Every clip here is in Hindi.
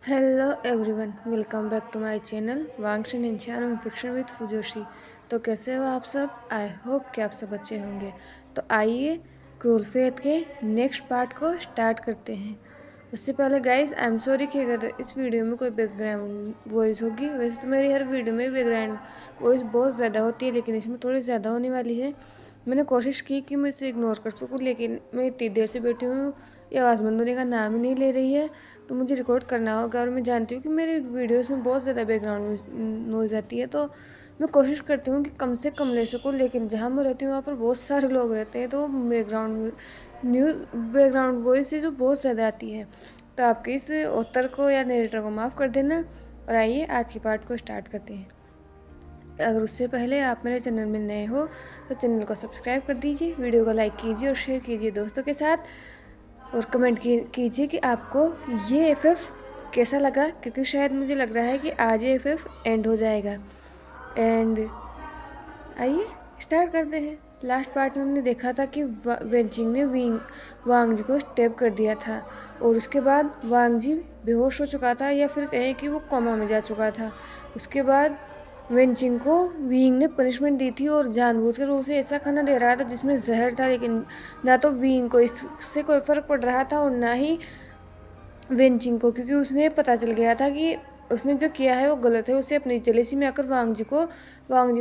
Hello everyone, welcome back to my channel वांगशन एंड फिक्शन विद फुजोशी। तो कैसे हो आप सब? आई होप कि आप सब अच्छे होंगे। तो आइए क्रूल फेथ के नेक्स्ट पार्ट को स्टार्ट करते हैं। उससे पहले गाइस आई एम सॉरी कि अगर इस वीडियो में कोई बैकग्राउंड वॉइस होगी। वैसे तो मेरी हर वीडियो में बैकग्राउंड वॉइस बहुत ज़्यादा होती है, लेकिन इसमें थोड़ी ज़्यादा होने वाली है। मैंने कोशिश की कि मैं इसे इग्नोर कर सकूँ, लेकिन मैं इतनी देर से बैठी हूँ, ये आवाज़ बंद होने का नाम ही नहीं ले रही है। तो मुझे रिकॉर्ड करना होगा, और मैं जानती हूँ कि मेरी वीडियोस में बहुत ज़्यादा बैकग्राउंड नॉइज़ आती है। तो मैं कोशिश करती हूँ कि कम से कम ले सकूँ, लेकिन जहाँ मैं रहती हूँ वहाँ पर बहुत सारे लोग रहते हैं, तो बैकग्राउंड वॉइस जो बहुत ज़्यादा आती है। तो आपके इस ऑथर को या नरेटर को माफ़ कर देना। और आइए आज की पार्ट को स्टार्ट करते हैं। अगर उससे पहले आप मेरे चैनल में नए हो तो चैनल को सब्सक्राइब कर दीजिए, वीडियो को लाइक कीजिए और शेयर कीजिए दोस्तों के साथ। और कमेंट कीजिए कि आपको ये एफएफ कैसा लगा, क्योंकि शायद मुझे लग रहा है कि आज ये एफएफ एंड हो जाएगा। एंड आइए स्टार्ट करते हैं। लास्ट पार्ट में हमने देखा था कि वेंचिंग ने वांग जी को स्टेप कर दिया था, और उसके बाद वांग जी बेहोश हो चुका था, या फिर कहें कि वो कोमा में जा चुका था। उसके बाद वेंचिंग को वींग ने पनिशमेंट दी थी, और जानबूझकर उसे ऐसा खाना दे रहा था जिसमें जहर था, लेकिन ना तो वींग को इससे कोई फ़र्क पड़ रहा था और ना ही वेंचिंग को, क्योंकि उसने पता चल गया था कि उसने जो किया है वो गलत है। उसे अपनी जेलेसी में आकर वांग जी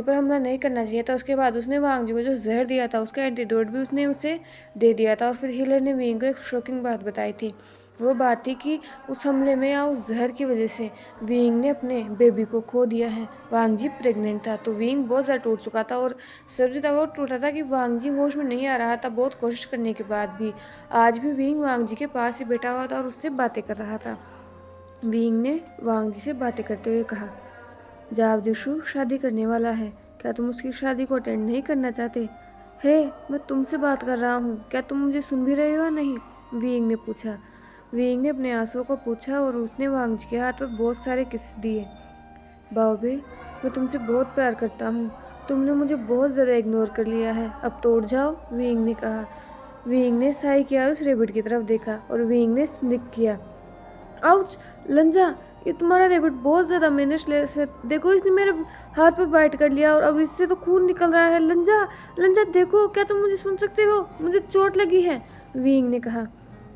पर हमला नहीं करना चाहिए था। उसके बाद उसने वांग जी को जो जहर दिया था उसका एंटीडोट भी उसने उसे दे दिया था। और फिर हिलर ने विंग को एक शॉकिंग बात बताई थी। वो बात थी कि उस हमले में या उस जहर की वजह से विंग ने अपने बेबी को खो दिया है। वांग जी प्रेग्नेंट था, तो विंग बहुत ज़्यादा टूट चुका था, और सब जो था वो टूटा था कि वांग जी होश में नहीं आ रहा था बहुत कोशिश करने के बाद भी। आज भी विंग वांग जी के पास ही बैठा हुआ था और उससे बातें कर रहा था। विंग ने वांग जी से बातें करते हुए कहा, जाव जुशु शादी करने वाला है, क्या तुम उसकी शादी को अटेंड नहीं करना चाहते? हे, मैं तुमसे बात कर रहा हूँ, क्या तुम मुझे सुन भी रहे हो या नहीं? विंग ने पूछा। विंग ने अपने आंसुओं को पूछा, और उसने वांग जी के हाथ पर बहुत सारे किस दिए। बाओबे, मैं तुमसे बहुत प्यार करता हूँ, तुमने मुझे बहुत ज़्यादा इग्नोर कर लिया है, अब तो उठ जाओ, विंग ने कहा। विंग ने साई किया और उस रेबिट की तरफ देखा, और विंग ने स्निक किया। आउच! लंजा, ये तुम्हारा रेबिट बहुत ज़्यादा मेहनत से, देखो इसने मेरे हाथ पर बाइट कर लिया और अब इससे तो खून निकल रहा है। लंजा, लंजा देखो, क्या तुम मुझे सुन सकते हो? मुझे चोट लगी है, विंग ने कहा।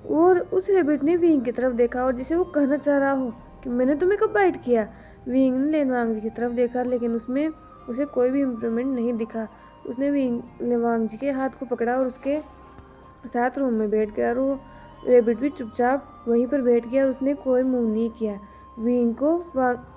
और उस रेबिट ने विंग की तरफ देखा, और जिसे वो कहना चाह रहा हो कि मैंने तुम्हें कब बाइट किया। विंग ने लेनवांग जी की तरफ देखा, लेकिन उसमें उसे कोई भी इम्प्रूवमेंट नहीं दिखा। उसने लेवांग जी के हाथ को पकड़ा और उसके साथ रूम में बैठ गया, और वो रेबिट भी चुपचाप वहीं पर बैठ गया और उसने कोई मूव नहीं किया। विंग को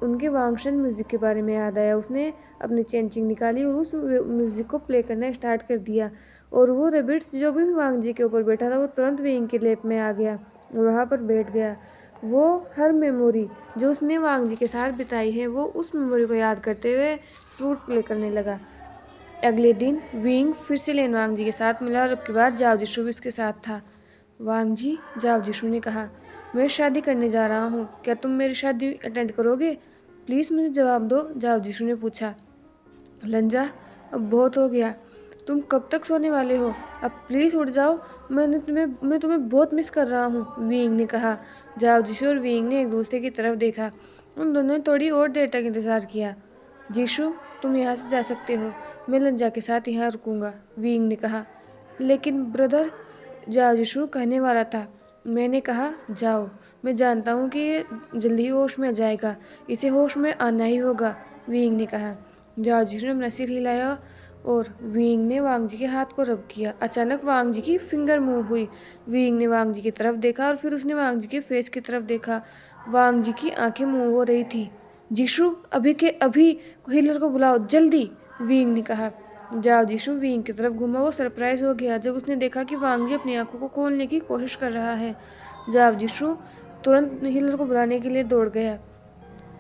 उनके वांगशन म्यूज़िक के बारे में याद आया। उसने अपनी चेंचिंग निकाली और उस म्यूज़िक को प्ले करना स्टार्ट कर दिया, और वो रेबिट्स जो भी वांग जी के ऊपर बैठा था वो तुरंत विंग के लेप में आ गया और वहाँ पर बैठ गया। वो हर मेमोरी जो उसने वांग जी के साथ बिताई है, वो उस मेमोरी को याद करते हुए फ्लूट प्ले करने लगा। अगले दिन विंग फिर से लेनवांग जी के साथ मिला, और अब की बार जाव जिशु भी उसके साथ था। वांग जी, जाव जिशु ने कहा, मैं शादी करने जा रहा हूँ, क्या तुम मेरी शादी अटेंड करोगे? प्लीज़ मुझे जवाब दो, जाव जिशु ने पूछा। लंजा, अब बहुत हो गया, तुम कब तक सोने वाले हो? अब प्लीज़ उठ जाओ, मैं तुम्हें बहुत मिस कर रहा हूँ, विंग ने कहा। जाव जिशु और विंग ने एक दूसरे की तरफ देखा। उन दोनों ने थोड़ी और देर तक इंतज़ार किया। जिशु, तुम यहाँ से जा सकते हो, मैं लंजा के साथ यहाँ रुकूंगा, विंग ने कहा। लेकिन ब्रदर, जाओ जिशु कहने वाला था। मैंने कहा जाओ, मैं जानता हूँ कि ये जल्दी ही होश में आ जाएगा, इसे होश में आना ही होगा, विंग ने कहा। जाओ जिशु ने अपना सिर हिलाया, और विंग ने वांग जी के हाथ को रब किया। अचानक वांग जी की फिंगर मूव हुई। विंग ने वांग जी की तरफ देखा, और फिर उसने वांग जी के फेस की तरफ देखा। वांग जी की आंखें मूव हो रही थी। जिशु, अभी के अभी हिलर को बुलाओ, जल्दी, विंग ने कहा। जाओ जिशु विंग की तरफ घूमा। वो सरप्राइज हो गया जब उसने देखा कि वांग जी अपनी आंखों को खोलने की कोशिश कर रहा है। जाओ जिशु तुरंत हिलर को बुलाने के लिए दौड़ गया।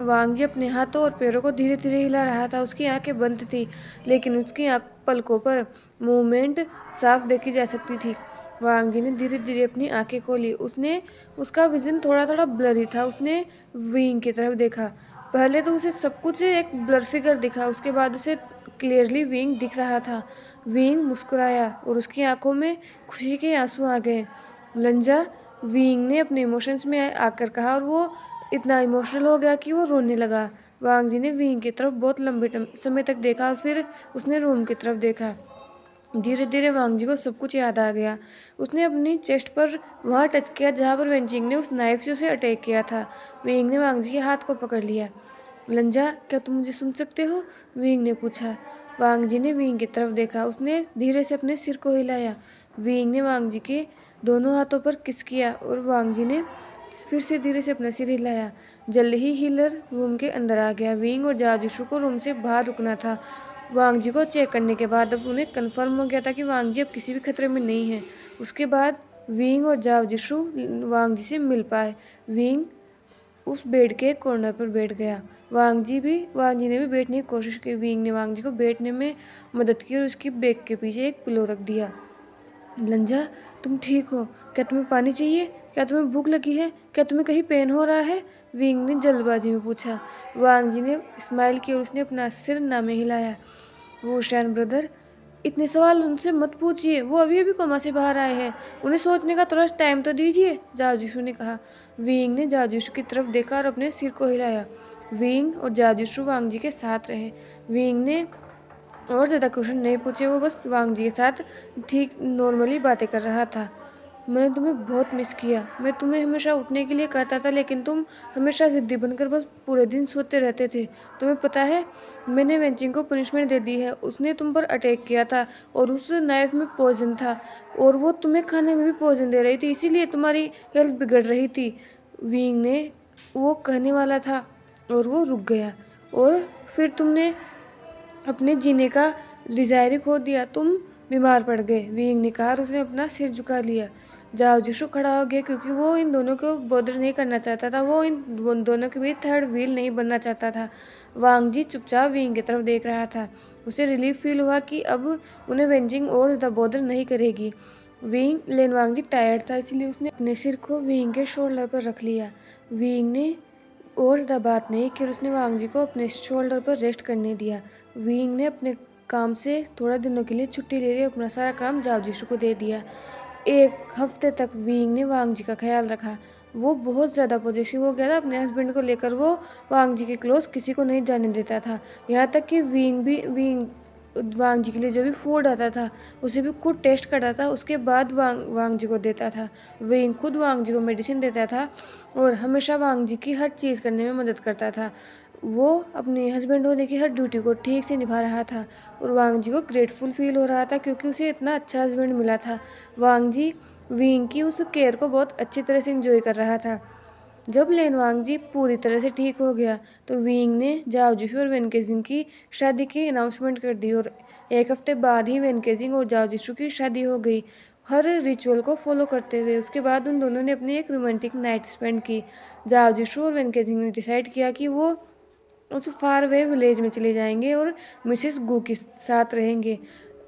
वांग जी अपने हाथों और पैरों को धीरे धीरे हिला रहा था। उसकी आंखें बंद थी, लेकिन उसकी पलकों पर मूवमेंट साफ देखी जा सकती थी। वांग जी ने धीरे धीरे अपनी आंखें खोली। उसका विजन थोड़ा थोड़ा ब्लरी था। उसने विंग की तरफ देखा। पहले तो उसे सब कुछ एक ब्लर फिगर दिखा, उसके बाद उसे क्लियरली विंग दिख रहा था। विंग मुस्कुराया और उसकी आंखों में खुशी के आंसू आ गए। लंजा, विंग ने अपने इमोशंस में आकर कहा, और वो इतना इमोशनल हो गया कि वो रोने लगा। वांग जी ने विंग की तरफ बहुत लंबे समय तक देखा और फिर उसने रूम की तरफ देखा। धीरे धीरे वांग जी को सब कुछ याद आ गया। उसने अपनी चेस्ट पर वहाँ टच किया जहाँ पर वेंचिंग ने उस नाइफ से उसे अटैक किया था। विंग ने वांग जी के हाथ को पकड़ लिया। लंजा, क्या तुम मुझे सुन सकते हो? विंग ने पूछा। वांग जी ने विंग की तरफ देखा। उसने धीरे से अपने सिर को हिलाया। विंग ने वांग जी के दोनों हाथों पर किस किया और वांग जी ने फिर से धीरे से अपना सिर हिलाया। जल्द ही हीलर रूम के अंदर आ गया। विंग और जाओ को रूम से बाहर रुकना था। वांग जी को चेक करने के बाद अब उन्हें कन्फर्म हो गया था कि वांग जी अब किसी भी खतरे में नहीं है। उसके बाद विंग और जाओ वांग जी से मिल पाए। विंग उस बेड के कॉर्नर पर बैठ गया। वांग जी ने भी बैठने की कोशिश की। विंग ने वांग जी को बैठने में मदद की और उसकी बैग के पीछे एक पिलो रख दिया। लंजा, तुम ठीक हो? क्या तुम्हें पानी चाहिए? क्या तुम्हें भूख लगी है? क्या तुम्हें कहीं पेन हो रहा है? विंग ने जल्दबाजी में पूछा। वांग जी ने स्माइल की और उसने अपना सिर नामे हिलाया। वो शैन ब्रदर, इतने सवाल उनसे मत पूछिए, वो अभी अभी कोमा से बाहर आए हैं, उन्हें सोचने का थोड़ा टाइम तो दीजिए, जाओ ने कहा। विंग ने जाओ की तरफ देखा और अपने सिर को हिलाया। विंग और जाओ वांग जी के साथ रहे। विंग ने और ज़्यादा क्वेश्चन नहीं पूछे। वो बस वांग जी के साथ ठीक नॉर्मली बातें कर रहा था। मैंने तुम्हें बहुत मिस किया। मैं तुम्हें हमेशा उठने के लिए कहता था लेकिन तुम हमेशा ज़िद्दी बनकर बस पूरे दिन सोते रहते थे। तुम्हें पता है, मैंने वेंचिंग को पनिशमेंट दे दी है। उसने तुम पर अटैक किया था और उस नाइफ में पॉइजन था और वो तुम्हें खाने में भी पॉइजन दे रही थी, इसीलिए तुम्हारी हेल्थ बिगड़ रही थी। विंग ने वो कहने वाला था और वो रुक गया। और फिर तुमने अपने जीने का डिज़ायर ही खो दिया, तुम बीमार पड़ गए, विंग ने कहा और उसने अपना सिर झुका लिया। जाओ खड़ा हो गया क्योंकि वो इन दोनों को बॉदर नहीं करना चाहता था। वो इन दोनों के बीच थर्ड व्हील नहीं बनना चाहता था। वांग जी चुपचाप विंग की तरफ देख रहा था। उसे रिलीफ फील हुआ कि अब उन्हें वेंजिंग और ज़्यादा बॉदर नहीं करेगी। वांग जी टायर्ड था, इसलिए उसने अपने सिर को विंग के शोल्डर पर रख लिया। विंग ने और ज़्यादा बात नहीं कि उसने वांग जी को अपने शोल्डर पर रेस्ट करने दिया। विंग ने अपने काम से थोड़ा दिनों के लिए छुट्टी ले ली, अपना सारा काम जाओ को दे दिया। एक हफ्ते तक विंग ने वांग जी का ख्याल रखा। वो बहुत ज़्यादा पॉजिटिव हो गया था अपने हस्बैंड को लेकर। वो वांग जी के क्लोज किसी को नहीं जाने देता था। यहाँ तक कि विंग वांग जी के लिए जो भी फूड आता था उसे भी खुद टेस्ट करता था, उसके बाद वांग जी को देता था। विंग खुद वांग जी को मेडिसिन देता था और हमेशा वांग जी की हर चीज़ करने में मदद करता था। वो अपने हस्बैंड होने की हर ड्यूटी को ठीक से निभा रहा था और वांग जी को ग्रेटफुल फील हो रहा था क्योंकि उसे इतना अच्छा हस्बैंड मिला था। वांग जी विंग की उस केयर को बहुत अच्छी तरह से एंजॉय कर रहा था। जब वांग जी पूरी तरह से ठीक हो गया तो विंग ने जाओ और वेनकेजिंग की शादी की अनाउंसमेंट कर दी और एक हफ्ते बाद ही वेनकेजिंग और जाओ की शादी हो गई, हर रिचुअल को फॉलो करते हुए। उसके बाद उन दोनों ने अपनी एक रोमांटिक नाइट स्पेंड की। जाओ और वेनकेजिंग ने डिसाइड किया कि वो उस फार वे विलेज में चले जाएंगे और मिसेस गू के साथ रहेंगे।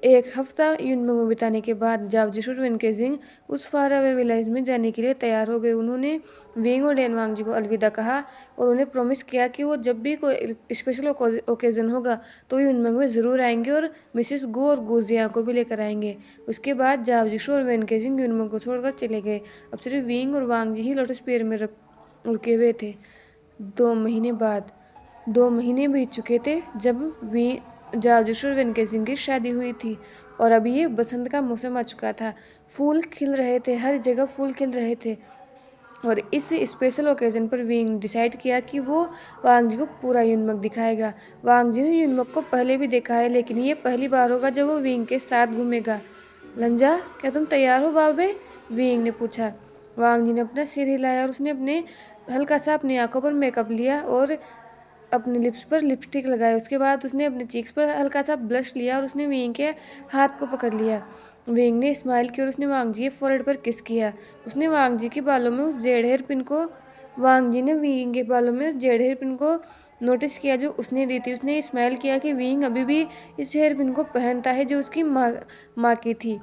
एक हफ्ता यूनमेंग में बिताने के बाद जाओ और वेनकेजिंग उस फार अवे विलेज में जाने के लिए तैयार हो गए। उन्होंने विंग और वांग जी को अलविदा कहा और उन्हें प्रॉमिस किया कि वो जब भी कोई स्पेशल ओकेज़न होगा तो यूनमेंग में ज़रूर आएंगे और मिसेस गू और गुजिया को भी लेकर आएंगे। उसके बाद जाओ और वेनकेजिंग यूनमेंग को छोड़कर चले गए। अब सिर्फ विंग और वांग जी ही लोटस पेयर में रुके हुए थे। 2 महीने बाद 2 महीने बीत चुके थे जब जाजूश और वेनकेजिंग की शादी हुई थी और अभी ये बसंत का मौसम आ चुका था। फूल खिल रहे थे, हर जगह फूल खिल रहे थे और इस स्पेशल ओकेज़न पर विंग डिसाइड किया कि वो वांग जी को पूरा यूनमक दिखाएगा। वांग जी ने यूनमक को पहले भी देखा है लेकिन ये पहली बार होगा जब वो विंग के साथ घूमेगा। लंजा, क्या तुम तैयार हो बाबे? विंग ने पूछा। वांग जी ने अपना सिर हिलाया और उसने हल्का सा अपनी आंखों पर मेकअप लिया और अपने लिप्स पर लिपस्टिक लगाई। उसके बाद उसने अपने चीक्स पर हल्का सा ब्लश लिया और उसने विंग के हाथ को पकड़ लिया। विंग ने स्माइल की और उसने वांग जी के फोrehead पर किस किया। उसने वांग जी के बालों में उस जेड हेयर पिन को वांग जी ने विंग के बालों में उस जेड हेयर पिन को नोटिस किया जो उसने दी थी। उसने स्माइल किया कि विंग अभी भी इस हेयर पिन को पहनता है जो उसकी माँ की थी।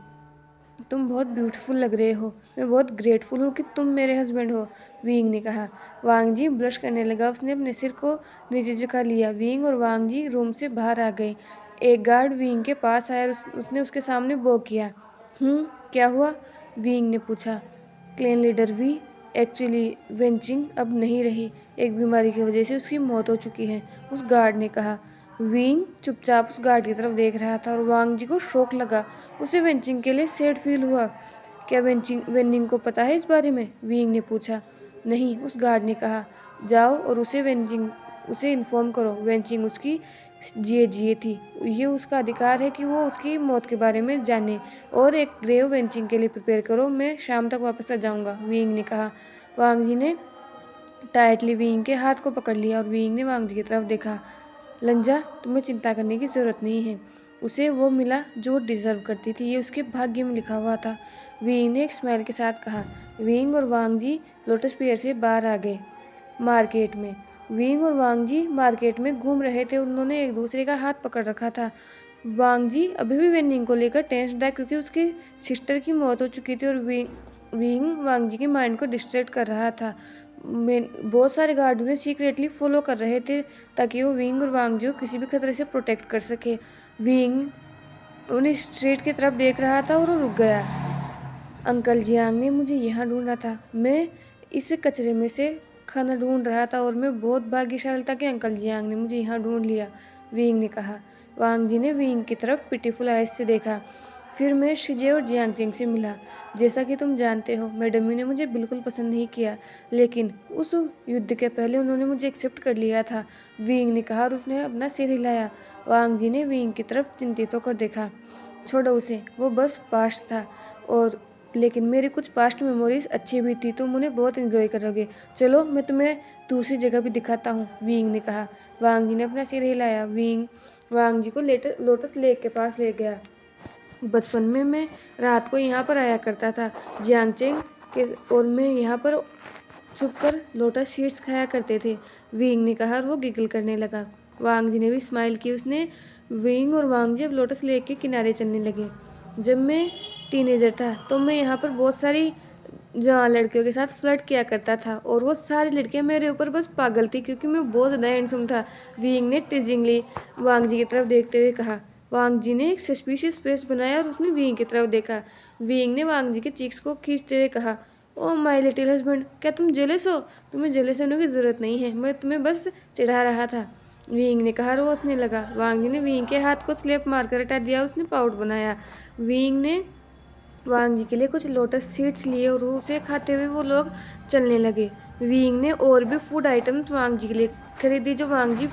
तुम बहुत ब्यूटीफुल लग रहे हो, मैं बहुत ग्रेटफुल हूँ कि तुम मेरे हस्बैंड हो, विंग ने कहा। वांग जी ब्लश करने लगा। उसने अपने सिर को नीचे झुका लिया। विंग और वांग जी रूम से बाहर आ गए। एक गार्ड विंग के पास आया और उसने उसके सामने बो किया। क्या हुआ? विंग ने पूछा। क्लेन लीडर वी, एक्चुअली वेंचिंग अब नहीं रही, एक बीमारी की वजह से उसकी मौत हो चुकी है, उस गार्ड ने कहा। विंग चुपचाप उस गार्ड की तरफ देख रहा था और वांग जी को शौक लगा। उसे वेंचिंग के लिए सैड फील हुआ। क्या वेनिंग को पता है इस बारे में? विंग ने पूछा। नहीं, उस गार्ड ने कहा। जाओ और उसे इन्फॉर्म करो। वेंचिंग उसकी जिए थी। ये उसका अधिकार है कि वो उसकी मौत के बारे में जाने। और एक ग्रेव वेंचिंग के लिए प्रिपेयर करो। मैं शाम तक वापस आ जाऊंगा, विंग ने कहा। वांग जी ने टाइटली विंग के हाथ को पकड़ लिया और विंग ने वांग जी की तरफ देखा। लंजा, तुम्हें चिंता करने की ज़रूरत नहीं है। उसे वो मिला जो वो डिज़र्व करती थी, ये उसके भाग्य में लिखा हुआ था, विंग ने एक स्माइल के साथ कहा। विंग और वांग जी लोटस पियर से बाहर आ गए। मार्केट में विंग और वांग जी मार्केट में घूम रहे थे। उन्होंने एक दूसरे का हाथ पकड़ रखा था। वांग जी अभी भी वेनिंग को लेकर टेंस्ड था क्योंकि उसकी सिस्टर की मौत हो चुकी थी और विंग वांग जी के माइंड को डिस्ट्रैक्ट कर रहा था। बहुत सारे गार्ड उन्हें सीक्रेटली फॉलो कर रहे थे ताकि वो विंग और वांग जी को किसी भी खतरे से प्रोटेक्ट कर सके। विंग उन्हें स्ट्रीट की तरफ देख रहा था और वो रुक गया। अंकल जियांग ने मुझे यहाँ ढूंढा था। मैं इस कचरे में से खाना ढूंढ रहा था और मैं बहुत भाग्यशाली था कि अंकल जियांग ने मुझे यहाँ ढूंढ लिया, विंग ने कहा। वांग जी ने विंग की तरफ पिटीफुल आइज से देखा। फिर मैं शिजे और जियांगचेंग से मिला। जैसा कि तुम जानते हो, मैडम ने मुझे बिल्कुल पसंद नहीं किया, लेकिन उस युद्ध के पहले उन्होंने मुझे एक्सेप्ट कर लिया था, विंग ने कहा और उसने अपना सिर हिलाया। वांग जी ने विंग की तरफ चिंतित होकर देखा। छोड़ो उसे, वो बस पास्ट था। और लेकिन मेरी कुछ पास्ट मेमोरीज अच्छी भी थी, तुम उन्हें बहुत एंजॉय करोगे। चलो मैं तुम्हें दूसरी जगह भी दिखाता हूँ, विंग ने कहा। वांग जी ने अपना सिर हिलाया। विंग वांग जी को लोटस लेक के पास ले गया। बचपन में मैं रात को यहाँ पर आया करता था, जियांगचेंग के और मैं यहाँ पर छुपकर लोटस सीड्स खाया करते थे, विंग ने कहा और वो गिगल करने लगा। वांग जी ने भी स्माइल की। उसने विंग और वांग जी अब लोटस लेक के किनारे चलने लगे। जब मैं टीनेजर था तो मैं यहाँ पर बहुत सारी जवान लड़कियों के साथ फ्लर्ट किया करता था और वो सारी लड़कियाँ मेरे ऊपर बस पागल थी क्योंकि मैं बहुत ज़्यादा हैंडसम था, विंग ने टीजिंगली वांग जी की तरफ देखते हुए कहा। वांग जी ने एक सस्पिशियस फेस बनाया और उसने विंग की तरफ देखा। विंग ने वांग जी के चीक्स को खींचते हुए कहा, ओ माय लिटिल हस्बैंड, क्या तुम जेलस हो? तुम्हें जेलस होने की ज़रूरत नहीं है, मैं तुम्हें बस चिढ़ा रहा था, विंग ने कहा और वो हंसने लगा। वांग जी ने विंग के हाथ को स्लेप मारकर हटा दिया और उसने पाउट बनाया। विंग ने वांग जी के लिए कुछ लोटस सीड्स लिए और उसे खाते हुए वो लोग चलने लगे। विंग ने और भी फूड आइटम्स वांग जी के लिए खरीदी जो वांग जी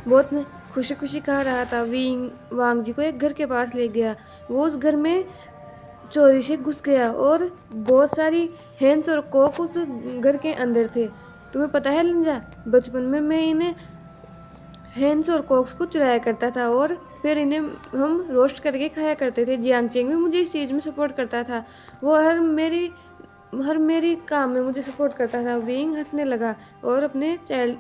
बहुत खुशी खुशी खा रहा था। विंग वांग जी को एक घर के पास ले गया। वो उस घर में चोरी से घुस गया और बहुत सारी हैंस और कोक उस घर के अंदर थे। तुम्हें पता है लंजा, बचपन में मैं इन्हें हैंस और कोक्स को चुराया करता था और फिर इन्हें हम रोस्ट करके खाया करते थे। जियांगचेंग भी मुझे इस चीज़ में सपोर्ट करता था, वो हर मेरी काम में मुझे सपोर्ट करता था। विंग हंसने लगा और अपने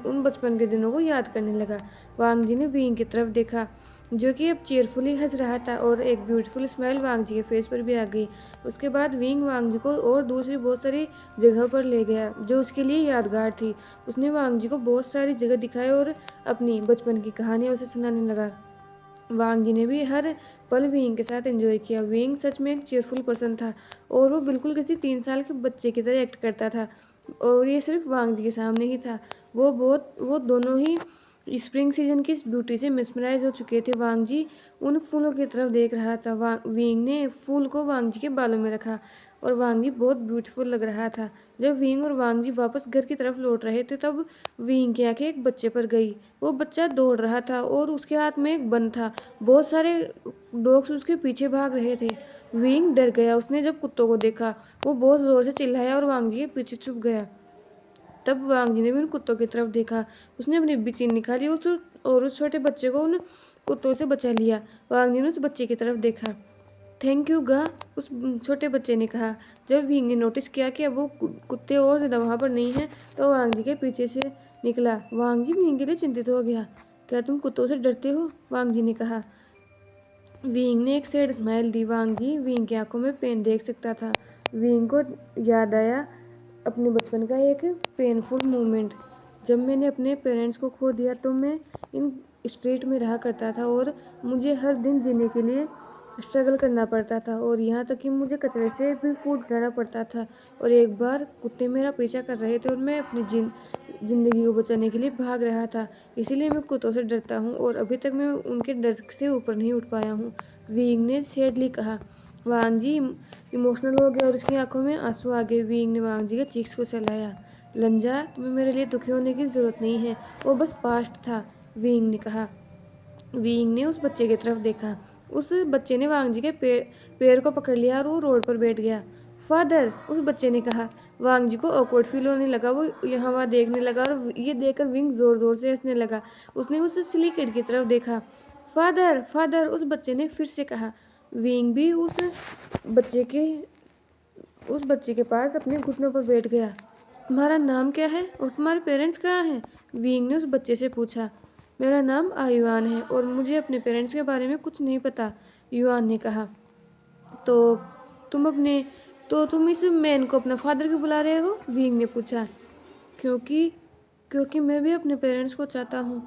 उन बचपन के दिनों को याद करने लगा। वांग जी ने विंग की तरफ देखा जो कि अब चेयरफुली हंस रहा था और एक ब्यूटीफुल स्माइल वांग जी के फेस पर भी आ गई। उसके बाद विंग वांग जी को और दूसरी बहुत सारी जगह पर ले गया जो उसके लिए यादगार थी। उसने वांग जी को बहुत सारी जगह दिखाई और अपनी बचपन की कहानियाँ उसे सुनाने लगा। वांग जी ने भी हर पल विंग के साथ एंजॉय किया। विंग सच में एक चीयरफुल पर्सन था और वो बिल्कुल किसी 3 साल के बच्चे की तरह एक्ट करता था और ये सिर्फ वांग जी के सामने ही था। वो दोनों ही स्प्रिंग सीजन की इस ब्यूटी से मिसमराइज हो चुके थे। वांग जी उन फूलों की तरफ देख रहा था। विंग ने फूल को वांग जी के बालों में रखा और वांग जी बहुत ब्यूटीफुल लग रहा था। जब विंग और वांग जी वापस घर की तरफ लौट रहे थे तब विंग की आंखें एक बच्चे पर गई। वो बच्चा दौड़ रहा था और उसके हाथ में एक बन था। बहुत सारे डॉग्स उसके पीछे भाग रहे थे। विंग डर गया। उसने जब कुत्तों को देखा वो बहुत ज़ोर से चिल्लाया और वांग जी के पीछे छुप गया। तब वांग जी ने भी उन कुत्तों की तरफ देखा। उसने अपनी बिचिन निकाली और उस छोटे बच्चे को उन कुत्तों से बचा लिया। वांग जी ने उस बच्चे की तरफ देखा। थैंक यू गा, उस छोटे बच्चे ने कहा। जब विंग ने नोटिस किया कि अब वो कुत्ते और ज़्यादा वहाँ पर नहीं हैं तो वांग जी के पीछे से निकला। वांग जी विंग के लिए चिंतित हो गया। क्या तुम कुत्तों से डरते हो? वांग जी ने कहा। विंग ने एक सैड स्माइल दी। वांग जी विंग की आंखों में पेन देख सकता था। विंग को याद आया अपने बचपन का एक पेनफुल मोमेंट। जब मैंने अपने पेरेंट्स को खो दिया तो मैं इन स्ट्रीट में रहा करता था और मुझे हर दिन जीने के लिए स्ट्रगल करना पड़ता था और यहाँ तक कि मुझे कचरे से भी फूड उठाना पड़ता था। और एक बार कुत्ते मेरा पीछा कर रहे थे और मैं अपनी ज़िंदगी को बचाने के लिए भाग रहा था। इसीलिए मैं कुत्तों से डरता हूँ और अभी तक मैं उनके डर से ऊपर नहीं उठ पाया हूँ, विंग ने सैडली कहा। वांग जी इमोशनल हो गया और उसकी आंखों में आंसू आ गए। विंग ने वांग जी के चीक्स को सहलाया। लंजा, तुम्हें मेरे लिए दुखी होने की ज़रूरत नहीं है, वो बस पास्ट था, विंग ने कहा। विंग ने उस बच्चे की तरफ देखा। उस बच्चे ने वांग जी के पैर को पकड़ लिया और वो रोड पर बैठ गया। फादर, उस बच्चे ने कहा। वांग जी को ऑकवर्ड फील होने लगा। वो यहाँ वहाँ देखने लगा और ये देखकर विंग जोर जोर से हंसने लगा। उसने उस सिली किड की तरफ देखा। फादर, फादर, उस बच्चे ने फिर से कहा। विंग भी उस बच्चे के पास अपने घुटनों पर बैठ गया। तुम्हारा नाम क्या है और तुम्हारे पेरेंट्स कहाँ हैं? विंग ने उस बच्चे से पूछा। मेरा नाम आयुआन है और मुझे अपने पेरेंट्स के बारे में कुछ नहीं पता, युआन ने कहा। तो तुम इस मैन को अपना फादर क्यों बुला रहे हो? विंग ने पूछा। क्योंकि क्योंकि मैं भी अपने पेरेंट्स को चाहता हूँ,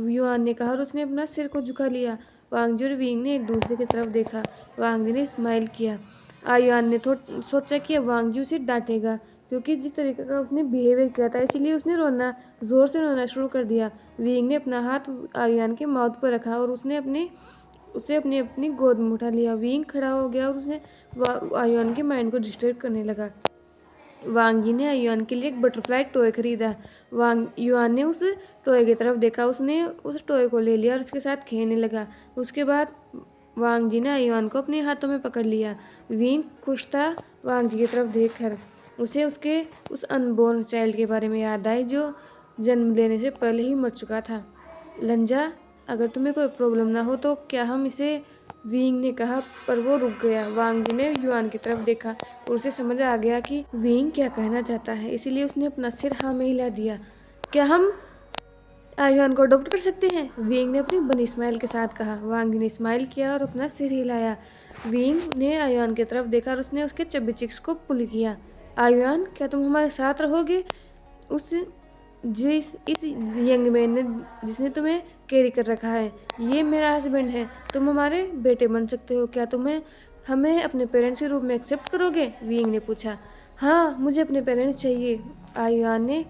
युआन ने कहा और उसने अपना सिर को झुका लिया। वांग जी और विंग ने एक दूसरे की तरफ देखा। वांग जी ने स्माइल किया। आयुआन ने सोचा कि अब वांग जी उसे डांटेगा, क्योंकि जिस तरीके का उसने बिहेवियर किया था, इसीलिए उसने ज़ोर से रोना शुरू कर दिया। विंग ने अपना हाथ आयुआन के माउथ पर रखा और उसे अपनी गोद में उठा लिया। विंग खड़ा हो गया और उसने आयुआन के माइंड को डिस्टर्ब करने लगा। वांग जी ने युआन के लिए एक बटरफ्लाई टॉय खरीदा। युआन ने उस टॉय की तरफ देखा। उसने उस टॉय को ले लिया और उसके साथ खेलने लगा। उसके बाद वांग जी ने युआन को अपने हाथों में पकड़ लिया। विंग खुश था वांग जी की तरफ देखकर। उसे उसके उस अनबोर्न चाइल्ड के बारे में याद आई जो जन्म लेने से पहले ही मर चुका था। लंजा, अगर तुम्हें कोई प्रॉब्लम ना हो तो क्या हम इसे, विंग ने कहा, पर वो रुक गया। वांग जी ने युआन की तरफ देखा और उसे समझ आ गया कि विंग क्या कहना चाहता है, इसीलिए उसने अपना सिर हाँ में हिला दिया। क्या हम युआन को अडॉप्ट कर सकते हैं? विंग ने अपनी बनी स्माइल के साथ कहा। वांग जी ने स्माइल किया और अपना सिर हिलाया। विंग ने युआन की तरफ देखा और उसने उसके चब्बी चिक्स को पुल किया। युआन, क्या तुम हमारे साथ रहोगे? उस इस यंग मैन ने, जिसने तुम्हें कैरी कर रखा है, ये मेरा हस्बैंड है। तुम हमारे बेटे बन सकते हो। क्या तुम्हें हमें अपने पेरेंट्स के रूप में एक्सेप्ट करोगे? विंग ने पूछा। हाँ, मुझे अपने पेरेंट्स चाहिए, आयुआन ने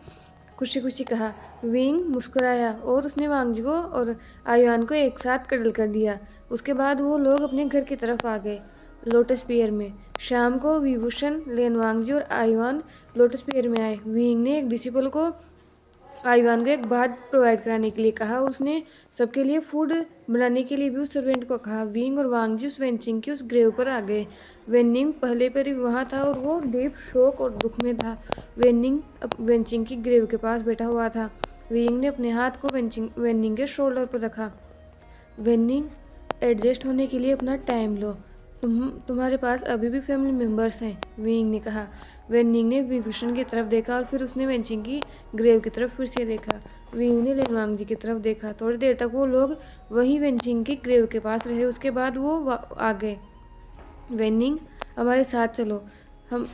खुशी खुशी कहा। विंग मुस्कुराया और उसने वांग जी को और आयुआन को एक साथ कडल कर दिया। उसके बाद वो लोग अपने घर की तरफ आ गए। लोटस पियर में शाम को विभूषण, लेन वांग जी और आयुआन लोटस पियर में आए। विंग ने एक डिसिपल को आयुआन को एक बात प्रोवाइड कराने के लिए कहा और उसने सबके लिए फूड बनाने के लिए भी उस सर्वेंट को कहा। विंग और वांग जी उस वेनचिंग की उस ग्रेव पर आ गए। वेनिंग पहले पर ही वहाँ था और वो डीप शोक और दुख में था। वेनिंग वेनचिंग की ग्रेव के पास बैठा हुआ था। विंग ने अपने हाथ को वेनिंग के शोल्डर पर रखा। वेनिंग, एडजस्ट होने के लिए अपना टाइम लो। तुम्हारे पास अभी भी फैमिली मेम्बर्स हैं, विंग ने कहा। वेनिंग ने विभूषण की तरफ देखा और फिर उसने वेनचिंग की ग्रेव की तरफ फिर से देखा। विंग ने लेनवांग जी की तरफ देखा। थोड़ी देर तक वो लोग वहीं वेनचिंग की ग्रेव के पास रहे। उसके बाद वो आ गए। वेनिंग, हमारे साथ चलो। हम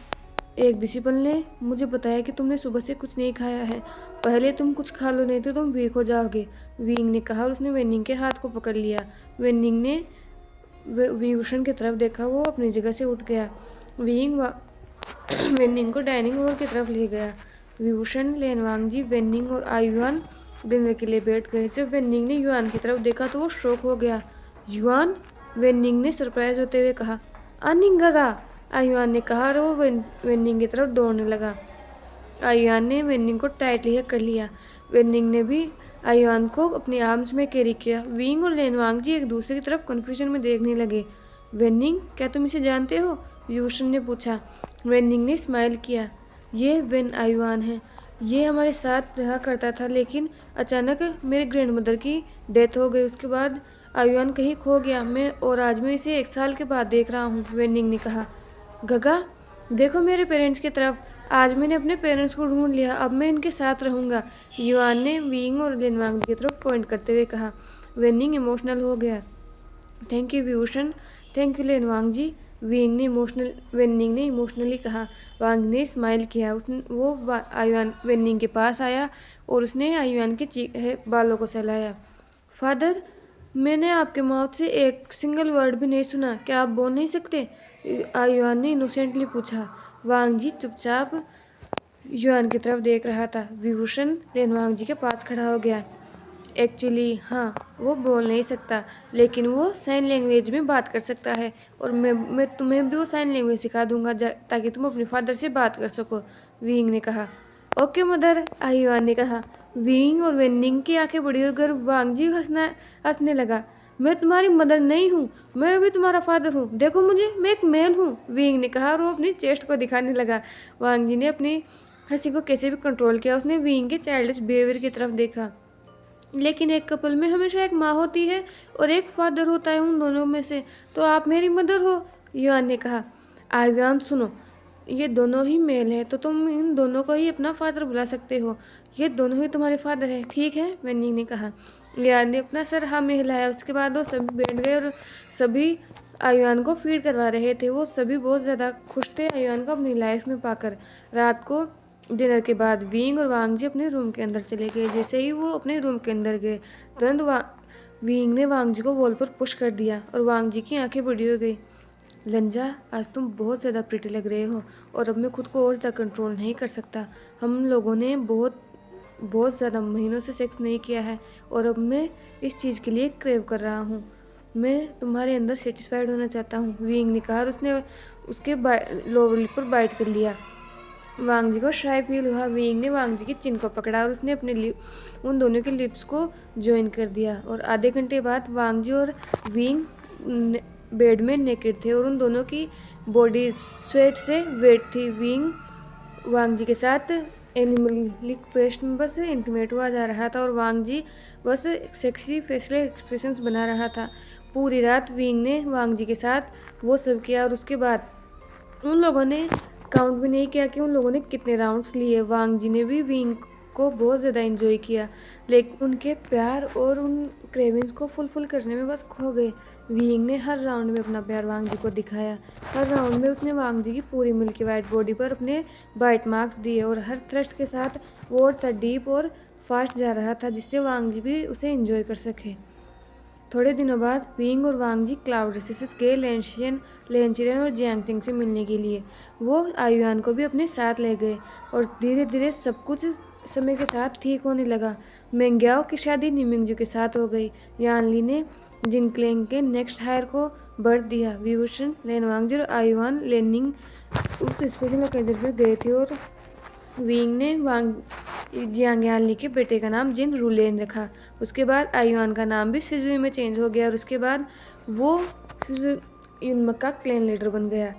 एक डिसिपल ने मुझे बताया कि तुमने सुबह से कुछ नहीं खाया है। पहले तुम कुछ खा लो, नहीं तो तुम वीक हो जाओगे, विंग ने कहा और उसने वेनिंग के हाथ को पकड़ लिया। वेनिंग ने विभूषण की तरफ देखा। वो अपनी जगह से उठ गया। विंग वेनिंग को डाइनिंग हॉल की तरफ ले गया। विभूषण, लेनवांग जी, वेनिंग और आयुआन डिनर के लिए बैठ गए। जब वेनिंग ने युआन की तरफ देखा तो वो शॉक हो गया। युआन, वेनिंग ने सरप्राइज होते हुए कहा। अनिंगागा, आयुआन ने कहा और वो वेनिंग की तरफ दौड़ने लगा। आयुआन ने वेनिंग को टाइटली हक कर लिया। वेनिंग ने भी आयुआन को अपने आर्म्स में कैरी किया। विंग और लेनवांग जी एक दूसरे की तरफ कन्फ्यूजन में देखने लगे। वेनिंग, क्या तुम इसे जानते हो? विभूषण ने पूछा। वेनिंग ने स्माइल किया। ये वेन आयुआन है। ये हमारे साथ रहा करता था, लेकिन अचानक मेरे ग्रैंडमदर की डेथ हो गई। उसके बाद आयुआन कहीं खो गया। आज मैं इसे 1 साल के बाद देख रहा हूँ, वेनिंग ने कहा। गगा, देखो मेरे पेरेंट्स की तरफ। आज मैंने अपने पेरेंट्स को ढूंढ लिया। अब मैं इनके साथ रहूँगा, युआन ने विंग और लेनवांग की तरफ पॉइंट करते हुए कहा। वेनिंग इमोशनल हो गया। Thank you Vibhushan, thank you लेनवांग जी, वेनिंग ने इमोशनली कहा। वांग ने स्माइल किया। वो वेनिंग के पास आया और उसने आयुआन के बालों को सहलाया। फादर, मैंने आपके माउथ से एक सिंगल वर्ड भी नहीं सुना, क्या आप बोल नहीं सकते? युआन ने इनोसेंटली पूछा। वांग जी चुपचाप युआन की तरफ देख रहा था। विभूषण लेन वांग जी के पास खड़ा हो गया। एक्चुअली हाँ, वो बोल नहीं सकता, लेकिन वो साइन लैंग्वेज में बात कर सकता है, और मैं तुम्हें भी वो साइन लैंग्वेज सिखा दूंगा ताकि तुम अपने फादर से बात कर सको, विंग ने कहा। ओके मदर, आयुआन ने कहा। विंग और वेनिंग की आंखें बड़ी होकर वांग जी हंसने लगा। मैं तुम्हारी मदर नहीं हूँ, मैं भी तुम्हारा फादर हूँ, देखो मुझे, मैं एक मेल हूँ, विंग ने कहा, और वो अपनी चेस्ट को दिखाने लगा। वांग जी ने अपनी हंसी को कैसे भी कंट्रोल किया। उसने विंग के चाइल्डिश बिहेवियर की तरफ देखा। लेकिन एक कपल में हमेशा एक माँ होती है और एक फादर होता है, उन दोनों में से तो आप मेरी मदर हो, युआन ने कहा। आयुआन सुनो, ये दोनों ही मेल है, तो तुम इन दोनों को ही अपना फादर बुला सकते हो। ये दोनों ही तुम्हारे फादर है, ठीक है, वेनिंग ने कहा। युआन ने अपना सर हाँ में हिलाया। उसके बाद वो सभी बैठ गए और सभी आयुआन को फीड करवा रहे थे। वो सभी बहुत ज़्यादा खुश थे आयुआन को अपनी लाइफ में पाकर। रात को डिनर के बाद विंग और वांग जी अपने रूम के अंदर चले गए। जैसे ही वो अपने रूम के अंदर गए, तुरंत विंग ने वांग जी को वॉल पर पुश कर दिया और वांग जी की आंखें बड़ी हो गई। लंजा, आज तुम बहुत ज़्यादा प्रिटी लग रहे हो, और अब मैं खुद को और ज़्यादा कंट्रोल नहीं कर सकता। हम लोगों ने बहुत बहुत ज़्यादा महीनों से सेक्स नहीं किया है, और अब मैं इस चीज़ के लिए क्रेव कर रहा हूँ। मैं तुम्हारे अंदर सेटिस्फाइड होना चाहता हूँ, विंग ने कहा, और उसने उसके लोअर लिप पर बाइट कर लिया। वांग जी को शाय फील हुआ। विंग ने वांग जी की चिन को पकड़ा और उसने अपने उन दोनों के लिप्स को ज्वाइन कर दिया, और आधे घंटे बाद वांग जी और विंग बेड में नेकेड थे, और उन दोनों की बॉडीज स्वेट से वेट थी। विंग वांग जी के साथ एनिमलिक पेस्ट में बस इंटीमेट हुआ जा रहा था, और वांग जी बस सेक्सी फेशियल एक्सप्रेशंस बना रहा था। पूरी रात विंग ने वांग जी के साथ वो सब किया, और उसके बाद उन लोगों ने काउंट भी नहीं किया कि उन लोगों ने कितने राउंड्स लिए। वांग जी ने भी विंग को बहुत ज़्यादा एंजॉय किया, लेकिन उनके प्यार और उन क्रेविंग्स को फुलफिल करने में बस खो गए। विंग ने हर राउंड में अपना प्यार वांग जी को दिखाया। हर राउंड में उसने वांग जी की पूरी मिल्की वाइट बॉडी पर अपने बाइट मार्क्स दिए, और हर थ्रस्ट के साथ वो और डीप और फास्ट जा रहा था, जिससे वांग जी भी उसे एंजॉय कर सके। थोड़े दिनों बाद विंग और वांग जी क्लाउड रेसिस गए लेंशियन और जियांगटिंग से मिलने के लिए। वो आयुआन को भी अपने साथ ले गए, और धीरे धीरे सब कुछ समय के साथ ठीक होने लगा। मेंग्याओ की शादी निमिंगजू के साथ हो गई। यान ली ने जिनक्लेंग के नेक्स्ट हायर को बर्थ दिया। विभूषण लेनवांगजी और आयुआन लेनिंग उस स्पेशल ओकेजन पर गए थे, और विंग ने वांग जियांगयानली के बेटे का नाम जिन रूलेन रखा। उसके बाद आयुआन का नाम भी सिजुई में चेंज हो गया, और उसके बाद वो युनमक का क्लैन लीडर बन गया।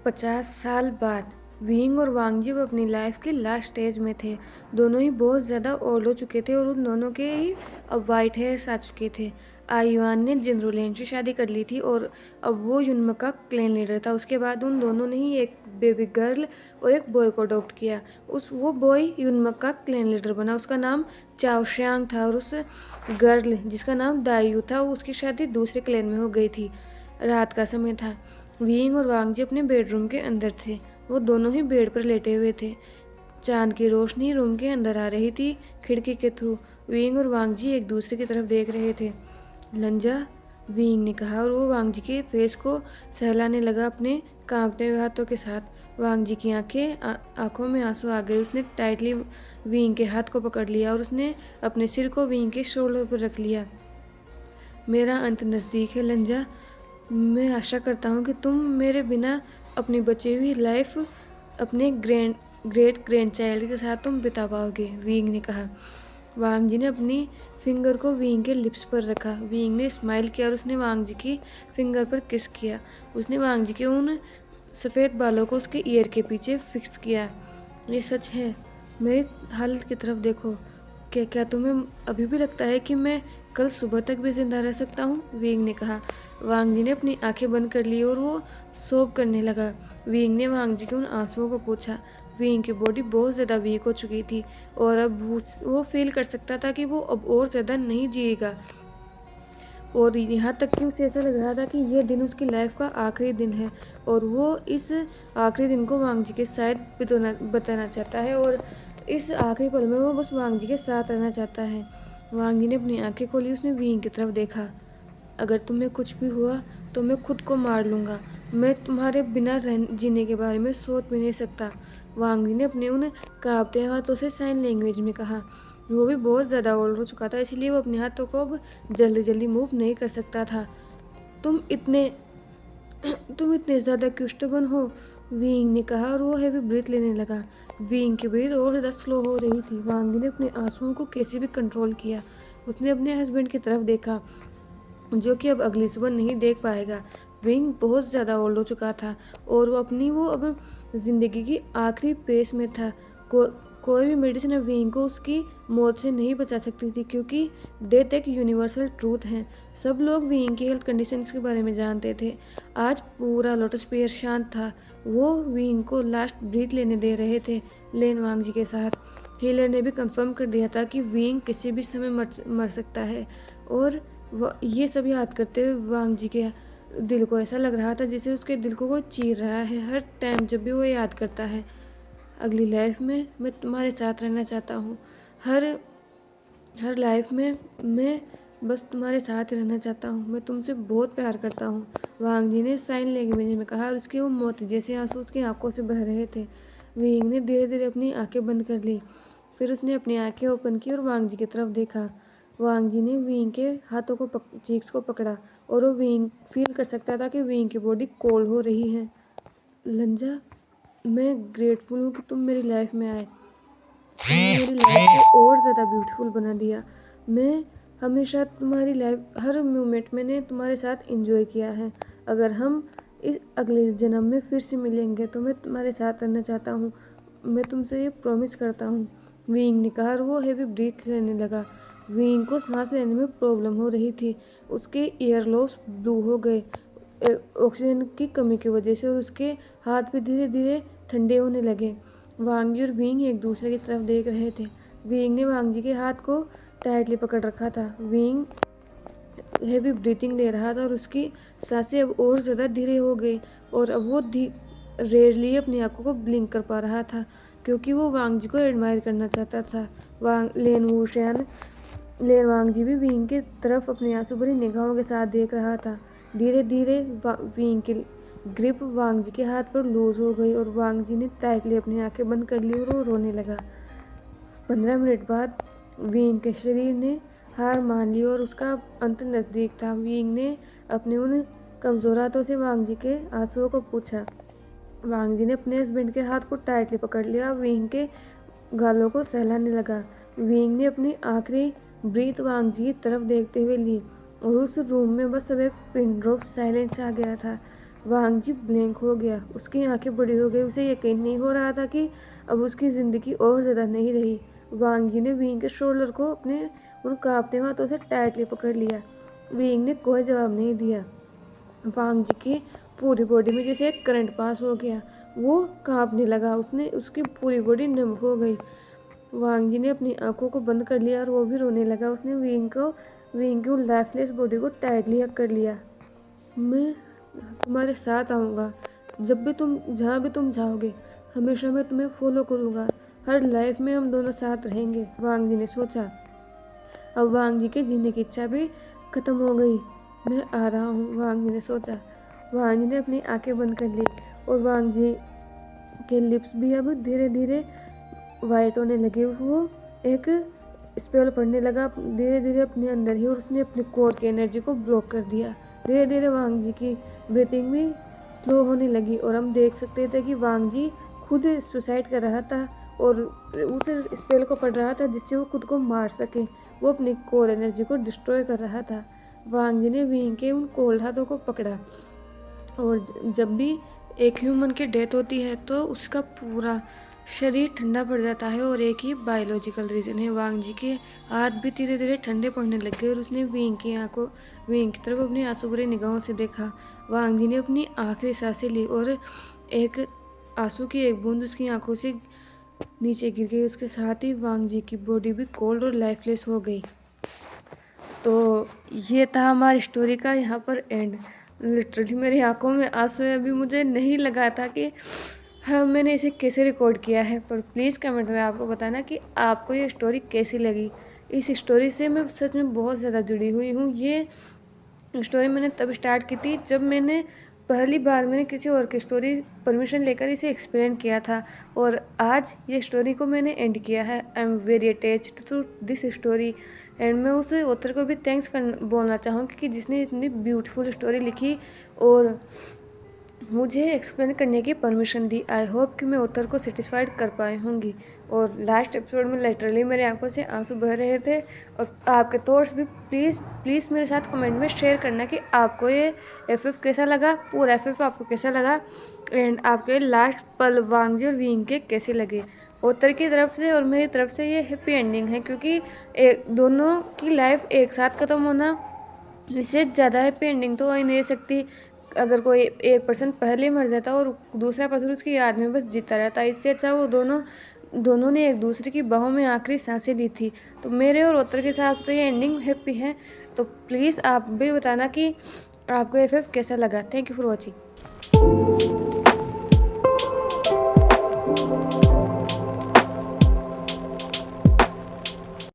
50 साल बाद विंग और वांग जी वो अपनी लाइफ के लास्ट स्टेज में थे। दोनों ही बहुत ज़्यादा ओल्ड हो चुके थे, और उन दोनों के ही अब वाइट हेयर्स आ चुके थे। आयुआन ने जिन रूलेन से शादी कर ली थी, और अब वो युनमक का क्लैन लीडर था। उसके बाद उन दोनों ने ही एक बेबी गर्ल और एक बॉय को अडॉप्ट किया। वो बॉय युनमक का क्लैन लीडर बना। उसका नाम चाओ श्यांग था, और उस गर्ल जिसका नाम दायू था, उसकी शादी दूसरे क्लैन में हो गई थी। रात का समय था। विंग और वांग जी अपने बेडरूम के अंदर थे। वो दोनों ही बेड पर लेटे हुए थे। चांद की रोशनी रूम के अंदर आ रही थी खिड़की के थ्रू। विंग और वांग जी एक दूसरे की तरफ देख रहे थे। लंजा, विंग ने कहा, और वो वांग जी के फेस को सहलाने लगा अपने कांपते हुए हाथों के साथ। वांग जी की आंखों में आंसू आ गए। उसने टाइटली विंग के हाथ को पकड़ लिया, और उसने अपने सिर को विंग के शोल्डर पर रख लिया। मेरा अंत नज़दीक है लंजा। मैं आशा करता हूँ कि तुम मेरे बिना अपनी बची हुई लाइफ अपने ग्रेट ग्रैंड चाइल्ड के साथ तुम बिता पाओगे, विंग ने कहा। वांग जी ने अपनी फिंगर को विंग के लिप्स पर रखा। विंग ने स्माइल किया, और उसने वांग जी की फिंगर पर किस किया। उसने वांग जी के उन सफ़ेद बालों को उसके ईयर के पीछे फिक्स किया। ये सच है, मेरी हालत की तरफ देखो। क्या तुम्हें अभी भी लगता है कि मैं कल सुबह तक भी जिंदा रह सकता हूँ, विंग ने कहा। वांग जी ने अपनी आंखें बंद कर ली, और वो सोब करने लगा। विंग ने वांग जी के उन आंसुओं को पूछा। विंग की बॉडी बहुत ज़्यादा वीक हो चुकी थी, और अब वो फील कर सकता था कि वो अब और ज़्यादा नहीं जिएगा, और यहाँ तक कि उसे ऐसा लग रहा था कि यह दिन उसकी लाइफ का आखिरी दिन है, और वो इस आखिरी दिन को वांग जी के साथ बताना चाहता है, और इस आखिरी पल में वो बस वांग जी के साथ रहना चाहता है। वांग जी ने अपनी आंखें खोली। उसने विंग की तरफ देखा। अगर तुम्हें कुछ भी हुआ तो मैं खुद को मार लूँगा। मैं तुम्हारे बिना जीने के बारे में सोच भी नहीं सकता। वांग जी ने अपने उन काँपते हाथों से साइन लैंग्वेज में कहा। वो भी बहुत ज़्यादा ओल्ड हो चुका था, इसलिए वो अपने हाथों को अब जल्दी जल्दी मूव नहीं कर सकता था। तुम इतने तुम इतने ज़्यादा क्यों स्टबर्न हो, विंग ने कहा, और वो हैवी ब्रीथ लेने लगा। विंग की ब्रीथ और ज़्यादा स्लो हो रही थी। वांग ने अपने आंसुओं को कैसे भी कंट्रोल किया। उसने अपने हस्बैंड की तरफ देखा, जो कि अब अगली सुबह नहीं देख पाएगा। विंग बहुत ज़्यादा ओल्ड हो चुका था और वो अब ज़िंदगी की आखिरी पेस में था। कोई भी मेडिसिन विंग को उसकी मौत से नहीं बचा सकती थी, क्योंकि डेथ एक यूनिवर्सल ट्रूथ है। सब लोग विंग की हेल्थ कंडीशंस के बारे में जानते थे। आज पूरा लोटस पियर शांत था। वो विंग को लास्ट ब्रीथ लेने दे रहे थे, लेन वांग जी के साथ। हीलर ने भी कंफर्म कर दिया था कि विंग किसी भी समय मर सकता है, और ये सब याद करते हुए वांग जी के दिल को ऐसा लग रहा था जैसे उसके दिल को कोई चीर रहा है हर टाइम जब भी वो याद करता है। अगली लाइफ में मैं तुम्हारे साथ रहना चाहता हूँ। हर हर लाइफ में मैं बस तुम्हारे साथ ही रहना चाहता हूँ। मैं तुमसे बहुत प्यार करता हूँ, वांग जी ने साइन लैंग्वेज में कहा, और उसके वो मोती जैसे आंसू उसकी आंखों से बह रहे थे। विंग ने धीरे धीरे अपनी आंखें बंद कर ली। फिर उसने अपनी आंखें ओपन की और वांग जी की तरफ देखा। वांग जी ने विंग के हाथों को चीक्स को पकड़ा, और वो विंग फील कर सकता था कि विंग की बॉडी कोल्ड हो रही है। लंजा, मैं ग्रेटफुल हूँ कि तुम मेरी लाइफ में आए। तुमने मेरी लाइफ को और ज़्यादा ब्यूटीफुल बना दिया। मैं हमेशा तुम्हारी लाइफ हर मोमेंट मैंने तुम्हारे साथ एंजॉय किया है। अगर हम इस अगले जन्म में फिर से मिलेंगे तो मैं तुम्हारे साथ रहना चाहता हूँ। मैं तुमसे ये प्रॉमिस करता हूँ, विंग ने कहा, और वो हैवी ब्रीथ लेने लगा। विंग को सांस लेने में प्रॉब्लम हो रही थी। उसके ईयर लोब्स ब्लू हो गए ऑक्सीजन की कमी की वजह से, और उसके हाथ भी धीरे धीरे ठंडे होने लगे। वांग जी और विंग एक दूसरे की तरफ देख रहे थे। विंग ने वांग जी के हाथ को टाइटली पकड़ रखा था। विंग हैवी ब्रीथिंग ले रहा था और उसकी सांसें अब और ज़्यादा धीरे हो गई, और अब वो रेयरली अपनी आंखों को ब्लिंक कर पा रहा था, क्योंकि वो वांग जी को एडमायर करना चाहता था। लेन वांग जी भी विंग की तरफ अपनी आंसू भरी निगाहों के साथ देख रहा था। धीरे धीरे विंग की ग्रिप वांग जी के हाथ पर लूज हो गई, और वांग जी ने टाइटली अपनी आंखें बंद कर ली और वो रोने लगा। 15 मिनट बाद विंग के शरीर ने हार मान ली और उसका अंत नज़दीक था। विंग ने अपने उन कमज़ोर हाथों से वांग जी के आंसुओं को पूछा। वांग जी ने अपने हस्बैंड के हाथ को टाइटली पकड़ लिया, विंग के गालों को सहलाने लगा। विंग ने अपनी आखिरी ब्रीथ वांग जी की तरफ देखते हुए ली, और उस रूम में बस अब एक पिन ड्रॉप साइलेंस आ गया था। वांग जी ब्लैंक हो गया, उसकी आंखें बड़ी हो गई। उसे यकीन नहीं हो रहा था कि अब उसकी ज़िंदगी और ज़्यादा नहीं रही। वांग जी ने विंग के शोल्डर को अपने उन कांपते हाथों से टाइटली पकड़ लिया। विंग ने कोई जवाब नहीं दिया। वांग जी की पूरी बॉडी में जैसे एक करंट पास हो गया। वो कांपने लगा, उसकी पूरी बॉडी नम हो गई। वांग जी ने अपनी आंखों को बंद कर लिया और वो भी रोने लगा। उसने विंग की लाइफलेस बॉडी को टाइटली हक कर लिया। मैं तुम्हारे साथ आऊँगा, जहाँ भी तुम जाओगे, हमेशा मैं तुम्हें फॉलो करूँगा। हर लाइफ में हम दोनों साथ रहेंगे, वांग जी ने सोचा। अब वांग जी के जीने की इच्छा भी खत्म हो गई। मैं आ रहा हूँ, वांग जी ने सोचा। वांग जी ने अपनी आंखें बंद कर ली, और वांग जी के लिप्स भी अब धीरे धीरे वाइट होने लगे। वो एक स्पेल पढ़ने लगा धीरे धीरे अपने अंदर ही, और उसने अपने कोर की एनर्जी को ब्लॉक कर दिया। धीरे धीरे वांग जी की ब्रीथिंग भी स्लो होने लगी, और हम देख सकते थे कि वांग जी खुद सुसाइड कर रहा था और उस स्पेल को पढ़ रहा था जिससे वो खुद को मार सके। वो अपनी कोर एनर्जी को डिस्ट्रॉय कर रहा था। वांग जी ने विंग के उन कोल्ड हाथों को पकड़ा, और जब भी एक ह्यूमन की डेथ होती है तो उसका पूरा शरीर ठंडा पड़ जाता है, और एक ही बायोलॉजिकल रीज़न है। वांग जी के हाथ भी धीरे धीरे ठंडे पड़ने लगे, और उसने विंग की तरफ अपनी आंसू भरी निगाहों से देखा। वांग जी ने अपनी आखिरी सांसें ली, और एक आंसू की एक बूंद उसकी आंखों से नीचे गिर गई। उसके साथ ही वांग जी की बॉडी भी कोल्ड और लाइफलेस हो गई। तो ये था हमारी स्टोरी का यहाँ पर एंड। लिटरली मेरी आंखों में आंसू है। अभी मुझे नहीं लगा था कि हाँ मैंने इसे कैसे रिकॉर्ड किया है, पर प्लीज़ कमेंट में आपको बताना कि आपको ये स्टोरी कैसी लगी। इस स्टोरी से मैं सच में बहुत ज़्यादा जुड़ी हुई हूँ। ये स्टोरी मैंने तब स्टार्ट की थी जब मैंने पहली बार मैंने किसी और की स्टोरी परमिशन लेकर इसे एक्सप्लेन किया था, और आज ये स्टोरी को मैंने एंड किया है। I am very attached to this story, and मैं उस ऑथर को भी थैंक्स बोलना चाहूँगी कि जिसने इतनी ब्यूटीफुल स्टोरी लिखी और मुझे एक्सप्लेन करने की परमिशन दी। आई होप कि मैं ऑथर को सेटिस्फाइड कर पाई होंगी। और लास्ट एपिसोड में लिटरली मेरी आंखों से आंसू बह रहे थे। और आपके थॉट्स भी प्लीज़ मेरे साथ कमेंट में शेयर करना कि आपको ये एफएफ कैसा लगा, पूरा एफएफ आपको कैसा लगा, एंड आपके लास्ट पल वांगजी और विंग के कैसे लगे। ऑथर की तरफ से और मेरी तरफ से ये हैप्पी एंडिंग है, क्योंकि दोनों की लाइफ एक साथ ख़त्म होना, इससे ज़्यादा हैप्पी एंडिंग तो हो ही नहीं सकती। अगर कोई एक पर्सन पहले मर जाता और दूसरा पर्सन उसकी याद में बस जीता रहता, इससे अच्छा वो दोनों ने एक दूसरे की बाहों में आखिरी सांसें ली थी। तो मेरे और ऑथर के हिसाब से तो ये एंडिंग हैप्पी है। तो प्लीज़ आप भी बताना कि आपको एफएफ कैसा लगा। Thank you for watching.